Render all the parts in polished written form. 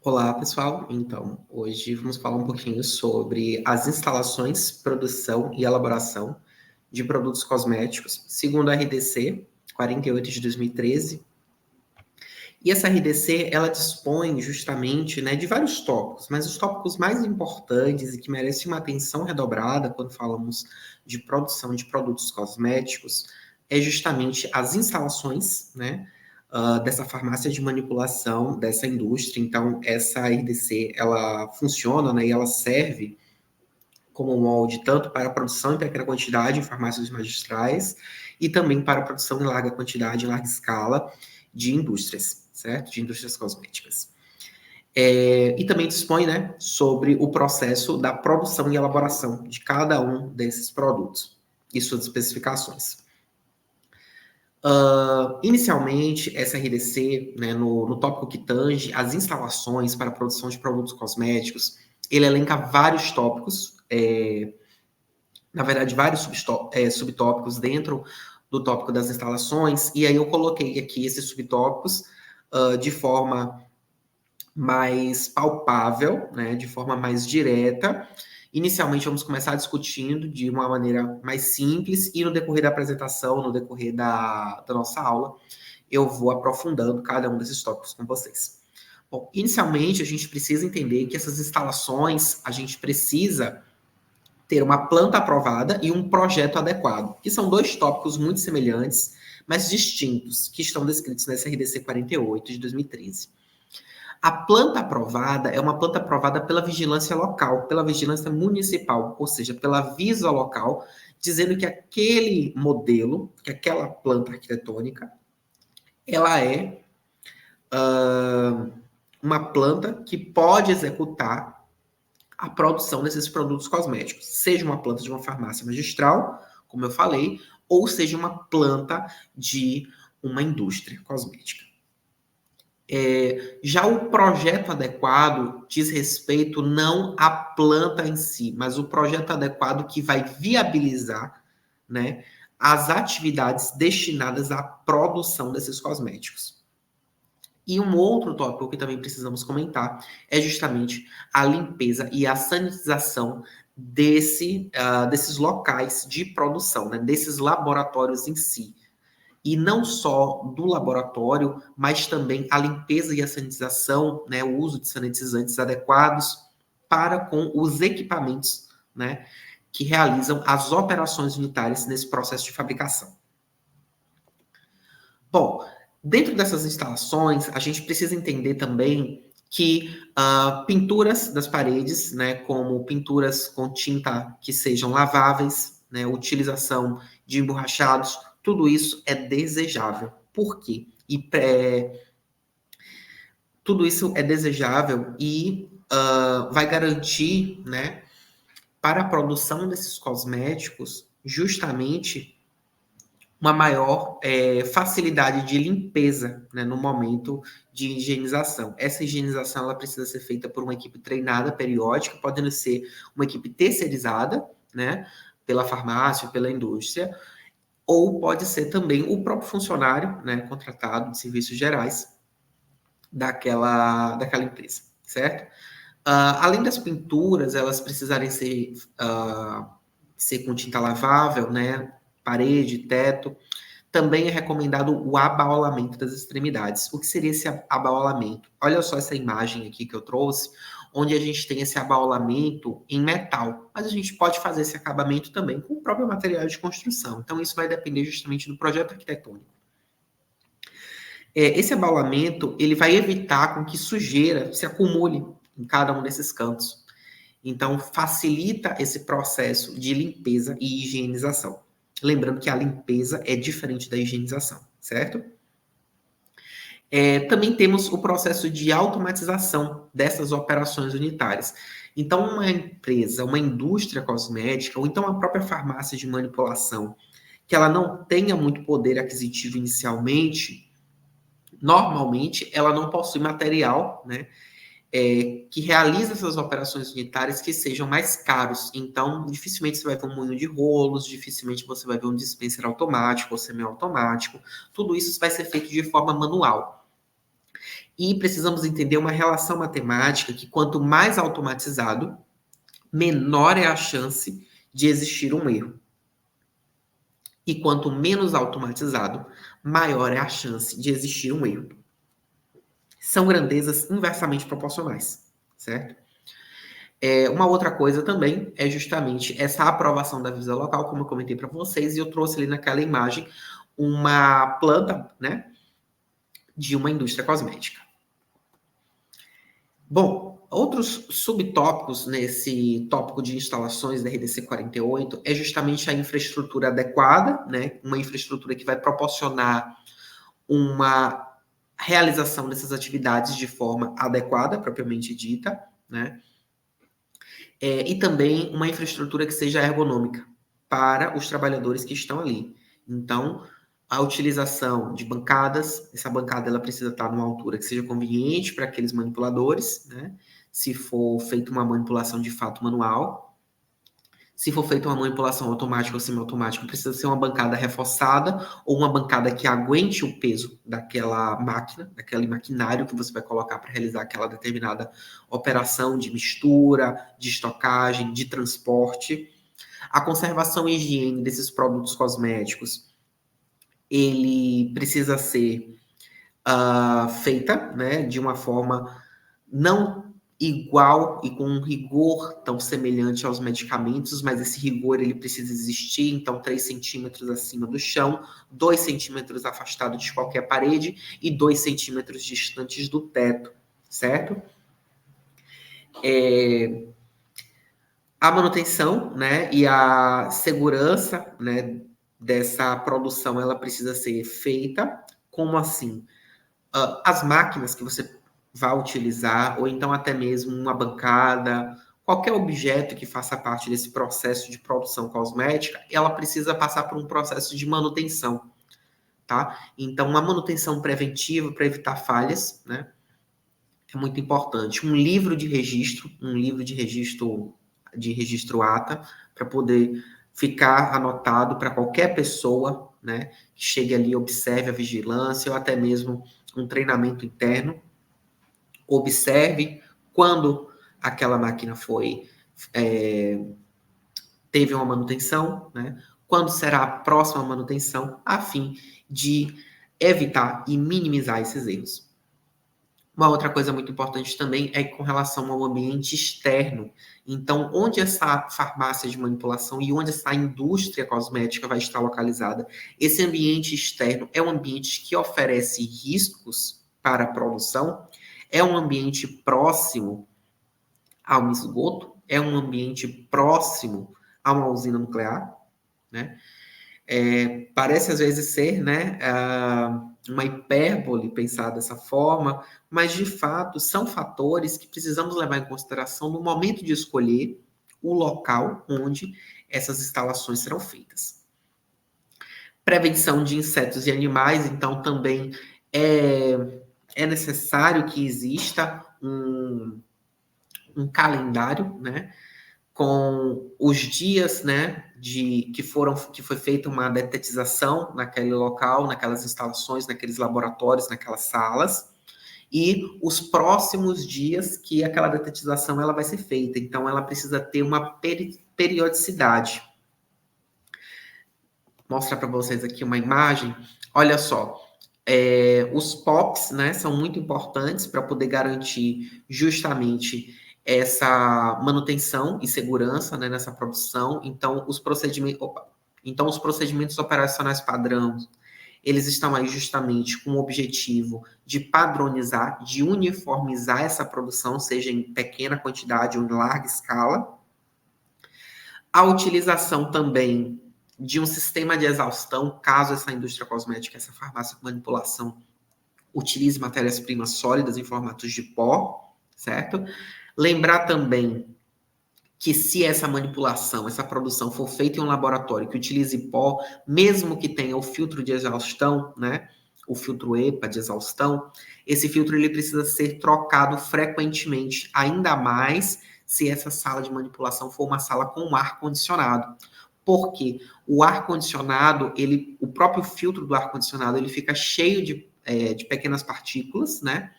Olá, pessoal. Então, hoje vamos falar um pouquinho sobre as instalações, produção e elaboração de produtos cosméticos, segundo a RDC 48 de 2013. E essa RDC, ela dispõe justamente, né, de vários tópicos, mas os tópicos mais importantes e que merecem uma atenção redobrada quando falamos de produção de produtos cosméticos é justamente as instalações, né, dessa farmácia de manipulação dessa indústria. Então, essa RDC, ela funciona, né, e ela serve como molde tanto para a produção em pequena quantidade em farmácias magistrais e também para a produção em larga quantidade, em larga escala de indústrias, certo? De indústrias cosméticas. E também dispõe, né, sobre o processo da produção e elaboração de cada um desses produtos e suas especificações. Inicialmente, essa RDC, né, no tópico que tange as instalações para a produção de produtos cosméticos, ele elenca vários tópicos, na verdade, vários subtópicos dentro do tópico das instalações, e aí eu coloquei aqui esses subtópicos de forma mais palpável, né, de forma mais direta. Inicialmente, vamos começar discutindo de uma maneira mais simples, e no decorrer da apresentação, no decorrer da nossa aula, eu vou aprofundando cada um desses tópicos com vocês. Bom, inicialmente, a gente precisa entender que essas instalações, a gente precisa ter uma planta aprovada e um projeto adequado, que são dois tópicos muito semelhantes, mas distintos, que estão descritos nessa RDC 48 de 2013. A planta aprovada é uma planta aprovada pela vigilância local, pela vigilância municipal, ou seja, pela Visa local, dizendo que aquele modelo, que aquela planta arquitetônica, ela é uma planta que pode executar a produção desses produtos cosméticos, seja uma planta de uma farmácia magistral, como eu falei, ou seja uma planta de uma indústria cosmética. Já o projeto adequado diz respeito não à planta em si, mas o projeto adequado que vai viabilizar, né, as atividades destinadas à produção desses cosméticos. E um outro tópico que também precisamos comentar é justamente a limpeza e a sanitização desses locais de produção, né, desses laboratórios em si. E não só do laboratório, mas também a limpeza e a sanitização, né, o uso de sanitizantes adequados para com os equipamentos, né, que realizam as operações unitárias nesse processo de fabricação. Bom, dentro dessas instalações, a gente precisa entender também que pinturas das paredes, né, como pinturas com tinta que sejam laváveis, né, utilização de emborrachados, tudo isso é desejável. Por quê? Tudo isso é desejável e vai garantir, né, para a produção desses cosméticos, justamente uma maior facilidade de limpeza, né, no momento de higienização. Essa higienização ela precisa ser feita por uma equipe treinada periódica, podendo ser uma equipe terceirizada, né, pela farmácia, pela indústria, ou pode ser também o próprio funcionário, né, contratado de serviços gerais daquela empresa, certo? Além das pinturas, elas precisarem ser com tinta lavável, né, parede, teto. Também é recomendado o abaulamento das extremidades. O que seria esse abaulamento? Olha só essa imagem aqui que eu trouxe, onde a gente tem esse abaulamento em metal, mas a gente pode fazer esse acabamento também com o próprio material de construção. Então, isso vai depender justamente do projeto arquitetônico. Esse abaulamento, ele vai evitar com que sujeira se acumule em cada um desses cantos. Então, facilita esse processo de limpeza e higienização. Lembrando que a limpeza é diferente da higienização, certo? Também temos o processo de automatização dessas operações unitárias. Então, uma empresa, uma indústria cosmética, ou então a própria farmácia de manipulação, que ela não tenha muito poder aquisitivo inicialmente, normalmente ela não possui material, né, que realiza essas operações unitárias que sejam mais caros. Então, dificilmente você vai ver um moinho de rolos, dificilmente você vai ver um dispenser automático ou semiautomático. Tudo isso vai ser feito de forma manual. E precisamos entender uma relação matemática que quanto mais automatizado, menor é a chance de existir um erro. E quanto menos automatizado, maior é a chance de existir um erro. São grandezas inversamente proporcionais, certo? Uma outra coisa também é justamente essa aprovação da Visa local, como eu comentei para vocês, e eu trouxe ali naquela imagem uma planta, né, de uma indústria cosmética. Bom, outros subtópicos nesse tópico de instalações da RDC 48 é justamente a infraestrutura adequada, né, uma infraestrutura que vai proporcionar uma realização dessas atividades de forma adequada, propriamente dita, né, e também uma infraestrutura que seja ergonômica para os trabalhadores que estão ali. Então, a utilização de bancadas, essa bancada ela precisa estar numa altura que seja conveniente para aqueles manipuladores, né? Se for feita uma manipulação de fato manual. Se for feita uma manipulação automática ou semiautomática, precisa ser uma bancada reforçada ou uma bancada que aguente o peso daquela máquina, daquele maquinário que você vai colocar para realizar aquela determinada operação de mistura, de estocagem, de transporte. A conservação e higiene desses produtos cosméticos, ele precisa ser feita, né, de uma forma não igual e com um rigor tão semelhante aos medicamentos, mas esse rigor ele precisa existir, então 3 centímetros acima do chão, 2 centímetros afastado de qualquer parede e 2 centímetros distantes do teto, certo? A manutenção, né, e a segurança, né, dessa produção, ela precisa ser feita, como assim? As máquinas que você vai utilizar, ou então até mesmo uma bancada, qualquer objeto que faça parte desse processo de produção cosmética, ela precisa passar por um processo de manutenção, tá? Então, uma manutenção preventiva para evitar falhas, né? É muito importante. Um livro de registro ATA, para poder ficar anotado para qualquer pessoa, né, que chegue ali, observe a vigilância, ou até mesmo um treinamento interno, observe quando aquela máquina teve uma manutenção, né? Quando será a próxima manutenção, a fim de evitar e minimizar esses erros. Uma outra coisa muito importante também é com relação ao ambiente externo. Então, onde essa farmácia de manipulação e onde essa indústria cosmética vai estar localizada? Esse ambiente externo é um ambiente que oferece riscos para a produção? É um ambiente próximo a um esgoto? É um ambiente próximo a uma usina nuclear? Né? Parece às vezes ser, né, uma hipérbole pensar dessa forma, mas de fato são fatores que precisamos levar em consideração no momento de escolher o local onde essas instalações serão feitas. Prevenção de insetos e animais, então também é necessário que exista um calendário, né, com os dias, né, que foi feita uma detetização naquele local, naquelas instalações, naqueles laboratórios, naquelas salas, e os próximos dias que aquela detetização ela vai ser feita. Então, ela precisa ter uma periodicidade. Vou mostrar para vocês aqui uma imagem. Olha só, os POPs, né, são muito importantes para poder garantir justamente essa manutenção e segurança, né, nessa produção. Então, os procedimentos operacionais padrão, eles estão aí justamente com o objetivo de padronizar, de uniformizar essa produção, seja em pequena quantidade ou em larga escala. A utilização também de um sistema de exaustão, caso essa indústria cosmética, essa farmácia com manipulação, utilize matérias-primas sólidas em formatos de pó, certo? Lembrar também que se essa manipulação, essa produção for feita em um laboratório que utilize pó, mesmo que tenha o filtro de exaustão, né, o filtro EPA de exaustão, esse filtro ele precisa ser trocado frequentemente, ainda mais se essa sala de manipulação for uma sala com ar-condicionado. Porque o ar-condicionado, o próprio filtro do ar-condicionado, ele fica cheio de pequenas partículas, né?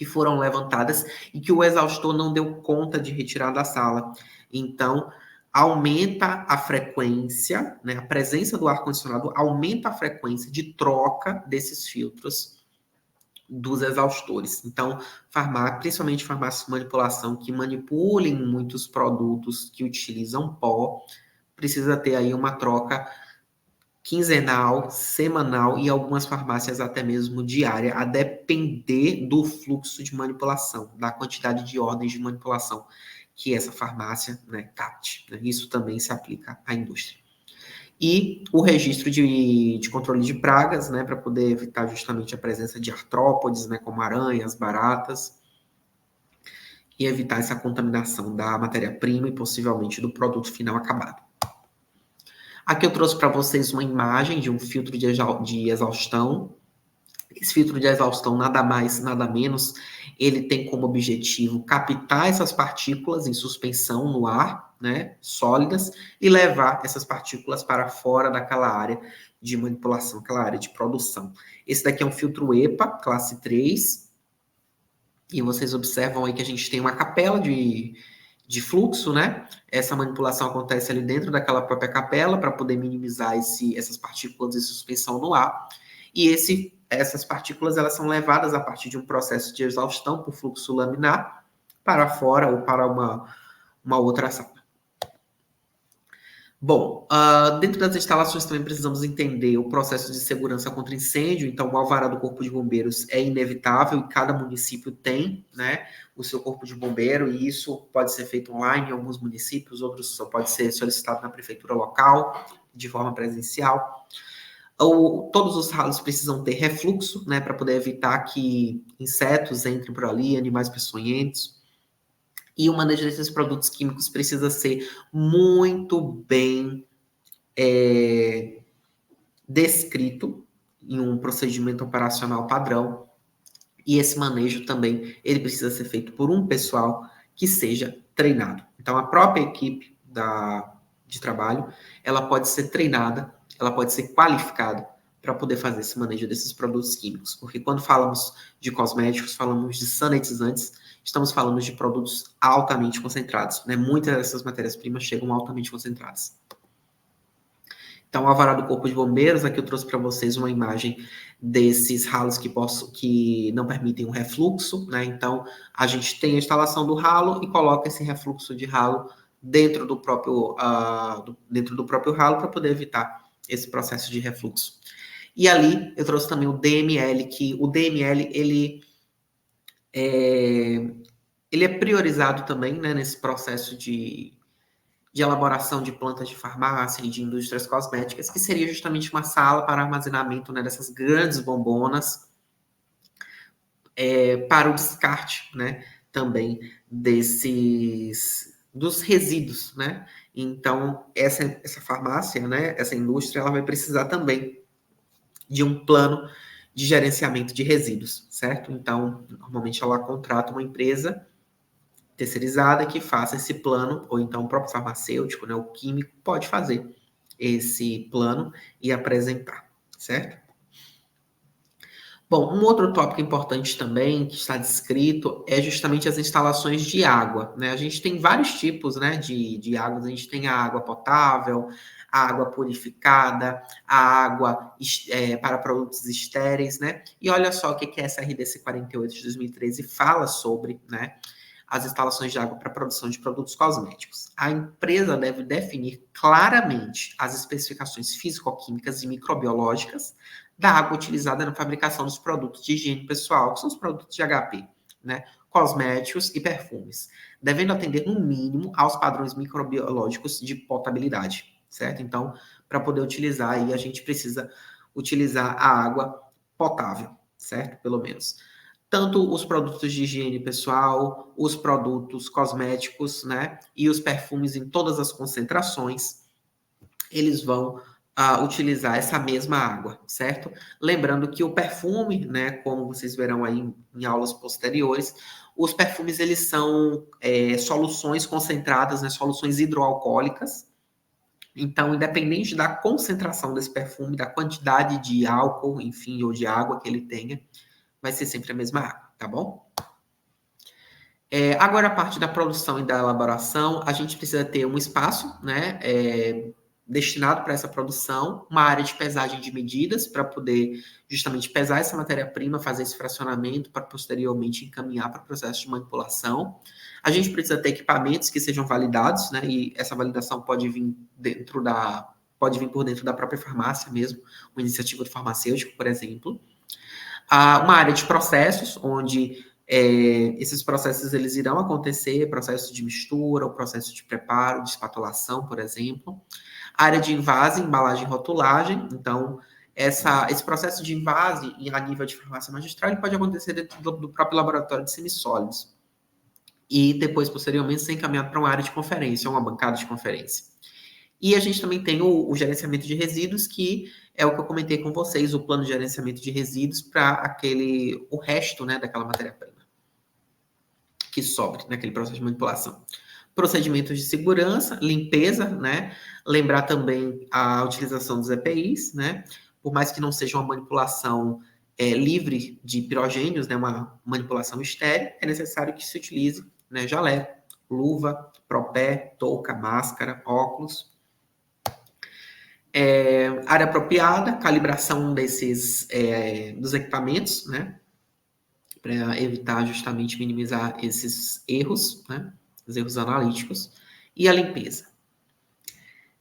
que foram levantadas e que o exaustor não deu conta de retirar da sala. Então, aumenta a frequência, né? A presença do ar-condicionado aumenta a frequência de troca desses filtros dos exaustores. Então, principalmente farmácias de manipulação que manipulem muitos produtos que utilizam pó, precisa ter aí uma troca quinzenal, semanal e algumas farmácias até mesmo diária, a depender do fluxo de manipulação, da quantidade de ordens de manipulação que essa farmácia, né, capte. Né? Isso também se aplica à indústria. E o registro de controle de pragas, né, para poder evitar justamente a presença de artrópodes, né, como aranhas, baratas, e evitar essa contaminação da matéria-prima e possivelmente do produto final acabado. Aqui eu trouxe para vocês uma imagem de um filtro de exaustão. Esse filtro de exaustão, nada mais, nada menos, ele tem como objetivo captar essas partículas em suspensão no ar, né, sólidas, e levar essas partículas para fora daquela área de manipulação, aquela área de produção. Esse daqui é um filtro EPA, classe 3, e vocês observam aí que a gente tem uma capela de fluxo, né? Essa manipulação acontece ali dentro daquela própria capela para poder minimizar essas partículas de suspensão no ar. E essas partículas elas são levadas a partir de um processo de exaustão por fluxo laminar para fora ou para uma outra sala. Bom, dentro das instalações também precisamos entender o processo de segurança contra incêndio. Então, o alvará do Corpo de Bombeiros é inevitável e cada município tem, né, o seu Corpo de Bombeiro, e isso pode ser feito online em alguns municípios, outros só pode ser solicitado na prefeitura local, de forma presencial. Todos os ralos precisam ter refluxo, né, para poder evitar que insetos entrem por ali, animais peçonhentos. E o manejo desses produtos químicos precisa ser muito bem descrito em um procedimento operacional padrão. E esse manejo também, ele precisa ser feito por um pessoal que seja treinado. Então, a própria equipe de trabalho, ela pode ser treinada, ela pode ser qualificada para poder fazer esse manejo desses produtos químicos. Porque quando falamos de cosméticos, falamos de sanitizantes, estamos falando de produtos altamente concentrados. Né? Muitas dessas matérias-primas chegam altamente concentradas. Então, o alvará do Corpo de Bombeiros, aqui eu trouxe para vocês uma imagem desses ralos que não permitem um refluxo, né? Então, a gente tem a instalação do ralo e coloca esse refluxo de ralo dentro do próprio ralo para poder evitar esse processo de refluxo. E ali eu trouxe também o DML, que o DML ele é priorizado também, né, nesse processo de elaboração de plantas de farmácia e de indústrias cosméticas, que seria justamente uma sala para armazenamento, né, dessas grandes bombonas, para o descarte, né, também dos resíduos, né? Então, essa farmácia, né, essa indústria, ela vai precisar também de um plano de gerenciamento de resíduos, certo? Então, normalmente ela contrata uma empresa terceirizada que faça esse plano, ou então o próprio farmacêutico, né, o químico, pode fazer esse plano e apresentar, certo? Bom, um outro tópico importante também, que está descrito, é justamente as instalações de água, né? A gente tem vários tipos, né, de águas. A gente tem a água potável, a água purificada, a água para produtos estéreis, né? E olha só o que essa RDC 48 de 2013 fala sobre, né, as instalações de água para produção de produtos cosméticos. A empresa deve definir claramente as especificações físico-químicas e microbiológicas da água utilizada na fabricação dos produtos de higiene pessoal, que são os produtos de HP, né? Cosméticos e perfumes, devendo atender no mínimo aos padrões microbiológicos de potabilidade, certo? Então, para poder utilizar aí, a gente precisa utilizar a água potável, certo? Pelo menos. Tanto os produtos de higiene pessoal, os produtos cosméticos, né? E os perfumes em todas as concentrações, eles vão utilizar essa mesma água, certo? Lembrando que o perfume, né, como vocês verão aí em aulas posteriores, os perfumes eles são soluções concentradas, né, soluções hidroalcoólicas. Então, independente da concentração desse perfume, da quantidade de álcool, enfim, ou de água que ele tenha, vai ser sempre a mesma água, tá bom? Agora, a parte da produção e da elaboração, a gente precisa ter um espaço, né, destinado para essa produção, uma área de pesagem de medidas para poder justamente pesar essa matéria-prima, fazer esse fracionamento para posteriormente encaminhar para o processo de manipulação. A gente precisa ter equipamentos que sejam validados, né, e essa validação pode vir por dentro da própria farmácia mesmo, uma iniciativa do farmacêutico, por exemplo. Uma área de processos, onde esses processos eles irão acontecer, processo de mistura, o processo de preparo, de espatulação, por exemplo. A área de invase, embalagem e rotulagem. Então, esse processo de invase a nível de farmácia magistral ele pode acontecer dentro do próprio laboratório de semissólidos. E depois, posteriormente, ser encaminhado para uma área de conferência, uma bancada de conferência. E a gente também tem o gerenciamento de resíduos, que é o que eu comentei com vocês, o plano de gerenciamento de resíduos para o resto, né, daquela matéria-prima que sobre naquele processo de manipulação. Procedimentos de segurança, limpeza, né? Lembrar também a utilização dos EPIs, né? Por mais que não seja uma manipulação livre de pirogênios, né? Uma manipulação estéril, é necessário que se utilize, né, jaleco, luva, propé, touca, máscara, óculos. Área apropriada, calibração dos equipamentos, né? Para evitar justamente minimizar esses erros, né? Os erros analíticos. E a limpeza.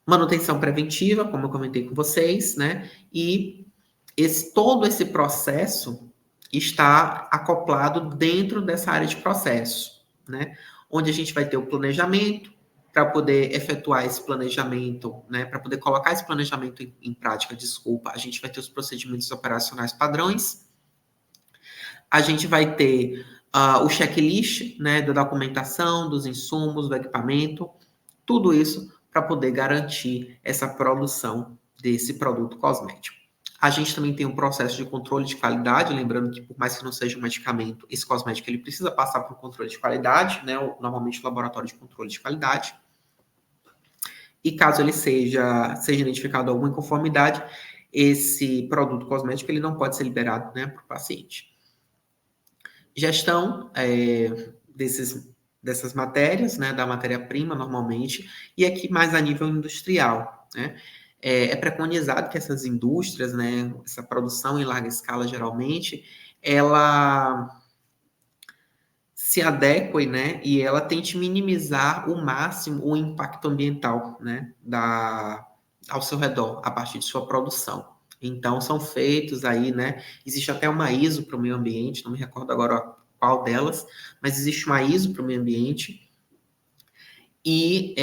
Manutenção preventiva, como eu comentei com vocês, né? E todo esse processo está acoplado dentro dessa área de processo, né? Onde a gente vai ter o planejamento, para poder efetuar esse planejamento, né? Para poder colocar esse planejamento em prática, a gente vai ter os procedimentos operacionais padrões, a gente vai ter o checklist, né, da documentação, dos insumos, do equipamento, tudo isso para poder garantir essa produção desse produto cosmético. A gente também tem um processo de controle de qualidade, lembrando que por mais que não seja um medicamento, esse cosmético ele precisa passar por um controle de qualidade, né, normalmente o laboratório de controle de qualidade. E caso ele seja identificado alguma inconformidade, esse produto cosmético ele não pode ser liberado, né, para o paciente. Gestão dessas matérias, né, da matéria-prima, normalmente, e aqui mais a nível industrial, né? É preconizado que essas indústrias, né, essa produção em larga escala, geralmente, ela se adeque, né, e ela tente minimizar o máximo o impacto ambiental, né, ao seu redor, a partir de sua produção. Então, são feitos aí, né, existe até uma ISO para o meio ambiente, não me recordo agora qual delas, mas existe uma ISO para o meio ambiente, e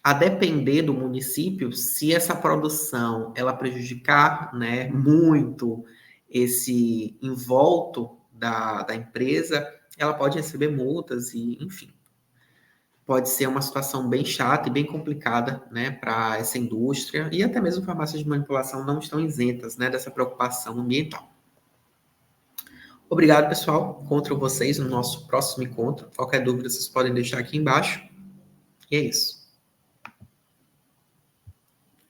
a depender do município, se essa produção ela prejudicar, né, muito esse envolto da empresa, ela pode receber multas e, enfim, pode ser uma situação bem chata e bem complicada, né, para essa indústria, e até mesmo farmácias de manipulação não estão isentas, né, dessa preocupação ambiental. Obrigado, pessoal. Encontro vocês no nosso próximo encontro. Qualquer dúvida, vocês podem deixar aqui embaixo. E é isso.